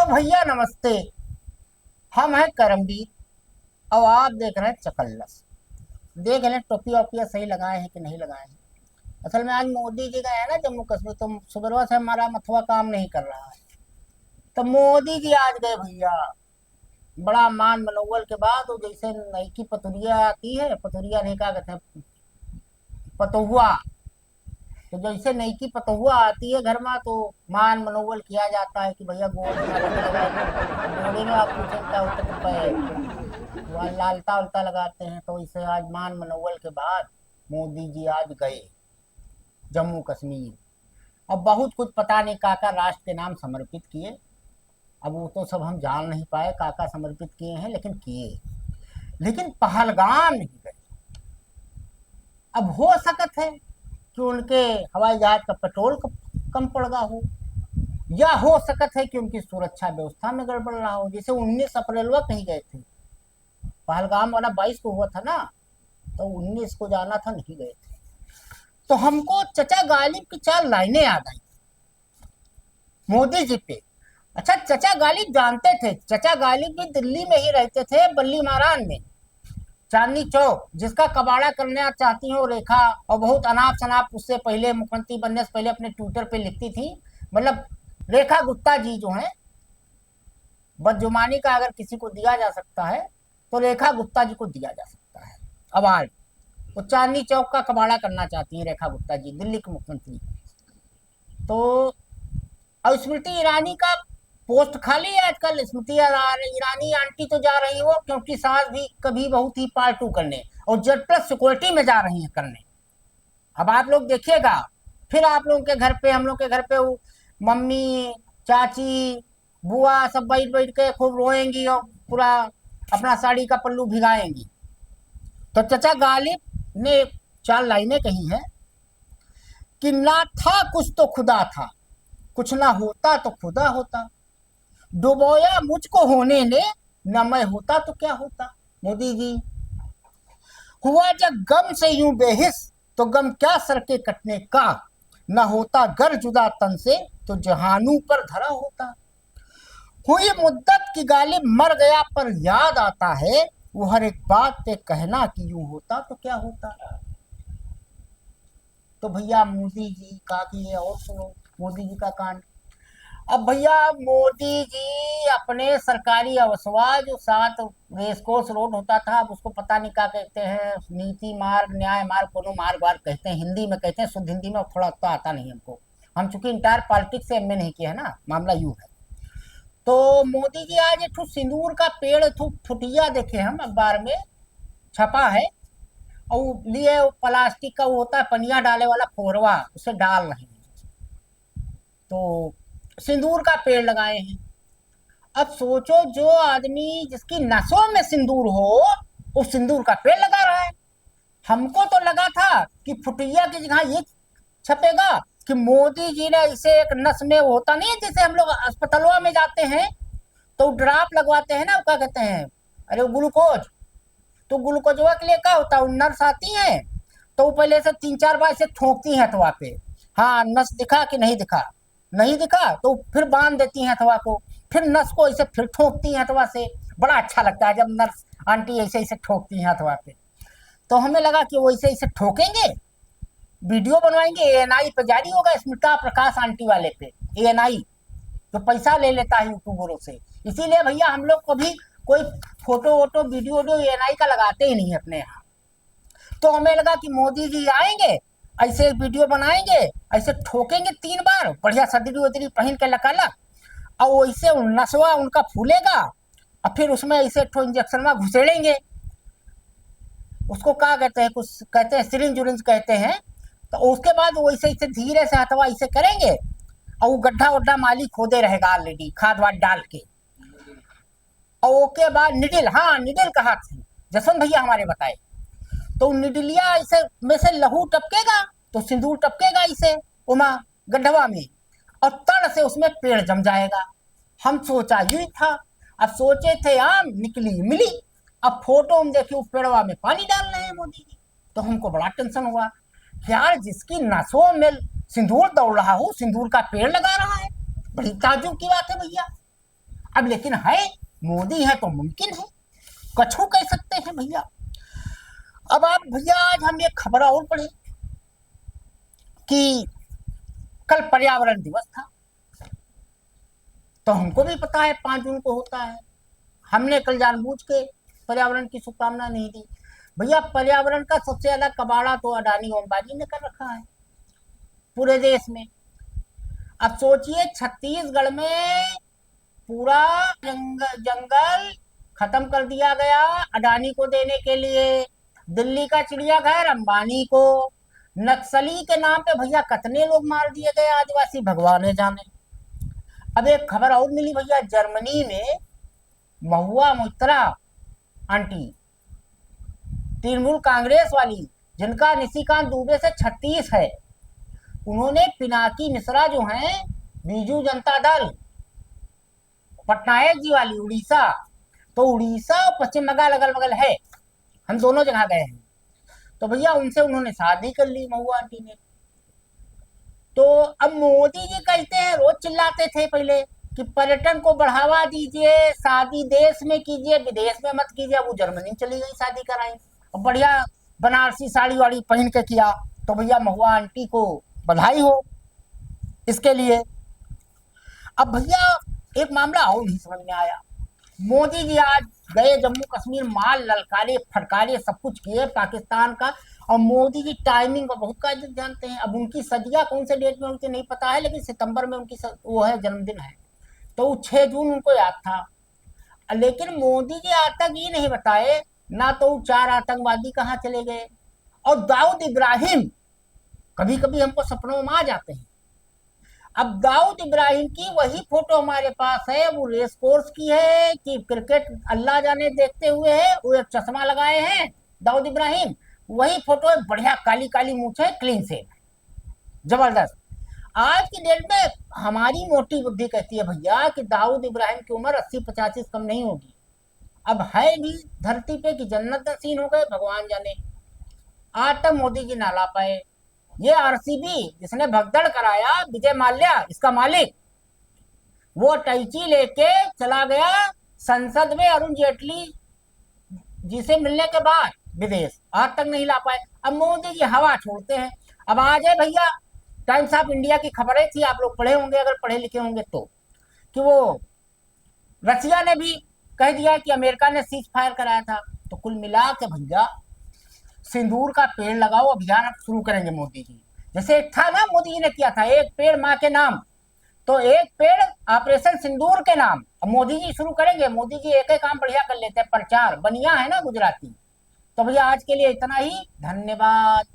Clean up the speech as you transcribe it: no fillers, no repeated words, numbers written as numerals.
भैया नमस्ते। हम हैं करमवीर और आप देख रहे हैं चकल्लस। देख लें टोपी वोपिया सही लगाए हैं कि नहीं लगाए हैं। असल में आज मोदी जी गए हैं ना जम्मू कश्मीर, तो सुबह से हमारा मथुआ काम नहीं कर रहा है। तो मोदी जी आज गए भैया, बड़ा मान मनोवल के बाद। वो जैसे नई की पतुरिया आती है, पतुरिया नहीं क्या कहते हैं, पतोहुआ। तो जैसे नई की पतोहुआ आती है घर में, तो मान मनोवल किया जाता है कि भैया गोड़ में रंग लगाएंगे। गोड़े में आप पूछे क्या होता है, तो पैर वहाँ लालता उल्टा लगाते हैं। तो इसे आज मान मनोवल के बाद मोदी जी आज गए जम्मू कश्मीर। अब बहुत कुछ पता नहीं काका राष्ट्र के नाम समर्पित किए। अब वो तो सब हम जान नहीं पाए काका समर्पित किए हैं, लेकिन किए। लेकिन पहलगाम नहीं गए। अब हो सकत है कि उनके हवाई जहाज का पेट्रोल कम पड़ गया हो, या हो सकत है कि उनकी सुरक्षा व्यवस्था में गड़बड़ रहा हो। जैसे 19 अप्रैल वह कहीं गए थे, पहलगाम वाला 22 को हुआ था ना, तो 19 को जाना था, नहीं गए थे। तो हमको चचा गालिब की 4 लाइनें याद आई मोदी जी पे। अच्छा, चचा गालिब जानते थे, चचा गालिब भी दिल्ली में ही रहते थे, बल्ली मारान में, चांदनी चौक। जिसका कबाड़ा करना चाहती हो रेखा, और बहुत अनाप शनाप उससे पहले, मुख्यमंत्री बनने से पहले अपने ट्विटर पे लिखती थी। मतलब रेखा गुप्ता जी जो है, बदजुमानी का अगर किसी को दिया जा सकता है तो रेखा गुप्ता जी को दिया जा सकता है अवार्ड। वो चांदनी चौक का कबाड़ा करना चाहती हैं रेखा गुप्ता जी, दिल्ली के मुख्यमंत्री। तो और स्मृति ईरानी का पोस्ट खाली है आजकल। स्मृति ईरानी आंटी तो जा रही हो, क्योंकि सास भी कभी बहुत ही पार्ट 2 करने, और जेड प्लस सिक्योरिटी में जा रही है करने। अब आप लोग देखिएगा, फिर आप लोगों के घर पे, हम लोग के घर पे वो मम्मी, चाची, बुआ सब बैठ बैठ के खूब रोएंगी और पूरा अपना साड़ी का पल्लू भिगाएंगी। तो चचा गालिब ने 4 लाइनें कही हैं कि ना था कुछ तो खुदा था, कुछ ना होता तो खुदा होता, डुबोया मुझको होने ने, न मैं होता तो क्या होता। मोदी जी, हुआ जब गम से यूं बेहिस, तो गम क्या सर के कटने का, न होता गर जुदा तन से, तो जहानू पर धरा होता। हुई मुद्दत की गालिब मर गया, पर याद आता है वो हर एक बात पे कहना कि यूं होता तो क्या होता। तो भैया मोदी जी का कि ये और सुनो मोदी जी का कांड। अब भैया मोदी जी अपने सरकारी अवसवा जो 7 रेसकोर्स रोड होता था, अब उसको पता नहीं क्या कहते हैं, नीति मार्ग, न्याय मार्ग, कोनो मार्ग वार्ग कहते हैं, हिंदी में कहते हैं, शुद्ध हिंदी में थोड़ा तो आता नहीं हमको। हम चूंकि इंटायर पॉलिटिक्स से एमए नहीं किया है ना, मामला यूं है। तो मोदी जी आज एक सिंदूर का पेड़, फुटिया देखे हम अखबार में छपा है, और लिए प्लास्टिक का वो होता है पनिया डाले वाला फोरवा, उसे डाल रहे हैं। तो सिंदूर का पेड़ लगाए हैं। अब सोचो, जो आदमी जिसकी नसों में सिंदूर हो, वो सिंदूर का पेड़ लगा रहा है। हमको तो लगा था कि फुटिया की जगह ये छपेगा कि मोदी जी ने इसे एक नस में, वो होता नहीं है जैसे हम लोग अस्पतालों में जाते हैं तो ड्राप लगवाते हैं ना, क्या कहते हैं, अरे ग्लूकोज। तो ग्लूकोजवा के लिए क्या होता है, नर्स आती है तो वो पहले से 3-4 बार से ठोकती है हथवा पे, हाँ नस दिखा कि नहीं दिखा, नहीं दिखा तो फिर बांध देती है हथवा को, फिर नस को ऐसे फिर ठोकती है हथवा से। बड़ा अच्छा लगता है जब नर्स आंटी ऐसे ऐसे ठोकती है हथवा पे। तो हमें लगा कि वो ऐसे ऐसे ठोकेंगे, वीडियो बनवाएंगे, एएनआई पे जारी होगा, स्मिता प्रकाश आंटी वाले पे, एएनआई जो पैसा ले लेता है यूट्यूबरों से। इसीलिए भैया हम लोग कभी कोई फोटो वोटो वीडियो वोडियो एएनआई का लगाते ही नहीं है अपने यहाँ। तो हमें लगा कि मोदी जी आएंगे, ऐसे वीडियो बनाएंगे, ऐसे ठोकेंगे 3 बार, बढ़िया सदरी वदरी पहन के लकाला, और वैसे नसवा उनका फूलेगा, और फिर उसमें ऐसे इंजेक्शन में घुसेड़ेंगे। उसको क्या कहते हैं, कुछ कहते हैं सिरिंज उरिंज कहते हैं। तो उसके बाद वो ऐसे ऐसे धीरे से हथवा ऐसे करेंगे, और वो गड्ढा वड्ढा माली खोदे रहेगा ऑलरेडी खाद वाद डाल के। और उसके बाद निडिल, हाँ निडिल कहा थी जसवंत भैया हमारे बताए। तो निडिलिया ऐसे में से लहू टपकेगा, तो सिंदूर टपकेगा इसे उमा गड्ढवा में, और तड़ से उसमें पेड़ जम जाएगा। हम सोचा यही था। अब सोचे थे आम, निकली मिली। अब फोटो हम देखे पेड़वा में पानी डाल रहे हैं मोदी जी। तो हमको बड़ा टेंशन हुआ कि यार जिसकी नसों में सिंदूर दौड़ रहा हो, सिंदूर का पेड़ लगा रहा है, बड़ी ताजुब की बात है भैया। अब लेकिन है, मोदी है तो मुमकिन है, कछु कह सकते हैं भैया। अब आप भैया आज हम एक खबर और पढ़े कि कल पर्यावरण दिवस था, तो हमको भी पता है 5 जून को होता है। हमने कल जानबूझ के पर्यावरण की शुभकामना नहीं दी। भैया पर्यावरण का सबसे ज्यादा कबाड़ा तो अडानी और अंबानी ने कर रखा है पूरे देश में। अब सोचिए छत्तीसगढ़ में पूरा जंगल खत्म कर दिया गया अडानी को देने के लिए, दिल्ली का चिड़ियाघर अंबानी को, नक्सली के नाम पे भैया कितने लोग मार दिए गए आदिवासी भगवान जाने। अब एक खबर और मिली भैया, जर्मनी में महुआ मोइत्रा आंटी, तृणमूल कांग्रेस वाली, जिनका निशिकांत दुबे से 36 है, उन्होंने पिनाकी मिश्रा जो हैं बीजू जनता दल पटनायक जी वाली उड़ीसा, तो उड़ीसा और पश्चिम बंगाल अगल बगल है, हम दोनों जगह गए हैं, तो भैया उनसे उन्होंने शादी कर ली महुआ आंटी ने। तो अब मोदी जी कहते हैं, रोज चिल्लाते थे पहले कि पर्यटन को बढ़ावा दीजिए, शादी देश में कीजिए विदेश में मत कीजिए। अब वो जर्मनी चली गई शादी कराई, और बढ़िया बनारसी साड़ी वाड़ी पहन के किया, तो भैया महुआ आंटी को बधाई हो इसके लिए। अब भैया एक मामला और नहीं समझ में आया, मोदी जी आज गए जम्मू कश्मीर, माल ललकारे फटकारे सब कुछ किए पाकिस्तान का, और मोदी जी टाइमिंग का बहुत कायदे जानते हैं। अब उनकी सदिया कौन से डेट में उनकी नहीं पता है, लेकिन सितंबर में उनकी वो है जन्मदिन है, तो 6 जून उनको याद था। लेकिन मोदी जी आज तक ये नहीं बताए ना तो 4 आतंकवादी कहाँ चले गए, और दाऊद इब्राहिम कभी कभी हमको सपनों में आ जाते हैं। अब दाऊद इब्राहिम की वही फोटो हमारे पास है, वो रेस कोर्स की है कि क्रिकेट अल्लाह जाने देखते हुए है, वो एक चश्मा लगाए हैं दाऊद इब्राहिम, वही फोटो है, बढ़िया काली काली मूछ है, क्लीन से जबरदस्त। आज की डेट में हमारी मोटी बुद्धि कहती है भैया कि दाऊद इब्राहिम की उम्र 80-85 कम नहीं होगी। अब है भी धरती पे कि जन्नत नसीब हो गए भगवान जाने, आज तक मोदी जी ना ला पाए। ये आरसीबी जिसने भगदड़ कराया, विजय माल्या इसका मालिक, वो टैची लेके चला गया संसद में अरुण जेटली जी से मिलने के बाद विदेश, आज तक नहीं ला पाए। अब मोदी जी हवा छोड़ते हैं। अब आ जाए भैया, टाइम्स ऑफ इंडिया की खबरें थी, आप लोग पढ़े होंगे अगर पढ़े लिखे होंगे तो, कि वो रसिया ने भी कह दिया कि अमेरिका ने सीज फायर कराया था। तो कुल मिला के भैया सिंदूर का पेड़ लगाओ अभियान अब शुरू करेंगे मोदी जी, जैसे एक था ना मोदी जी ने किया था एक पेड़ माँ के नाम, तो एक पेड़ ऑपरेशन सिंदूर के नाम अब मोदी जी शुरू करेंगे। मोदी जी एक ही काम बढ़िया कर लेते हैं, प्रचार, बनिया है ना गुजराती। तो भैया आज के लिए इतना ही, धन्यवाद।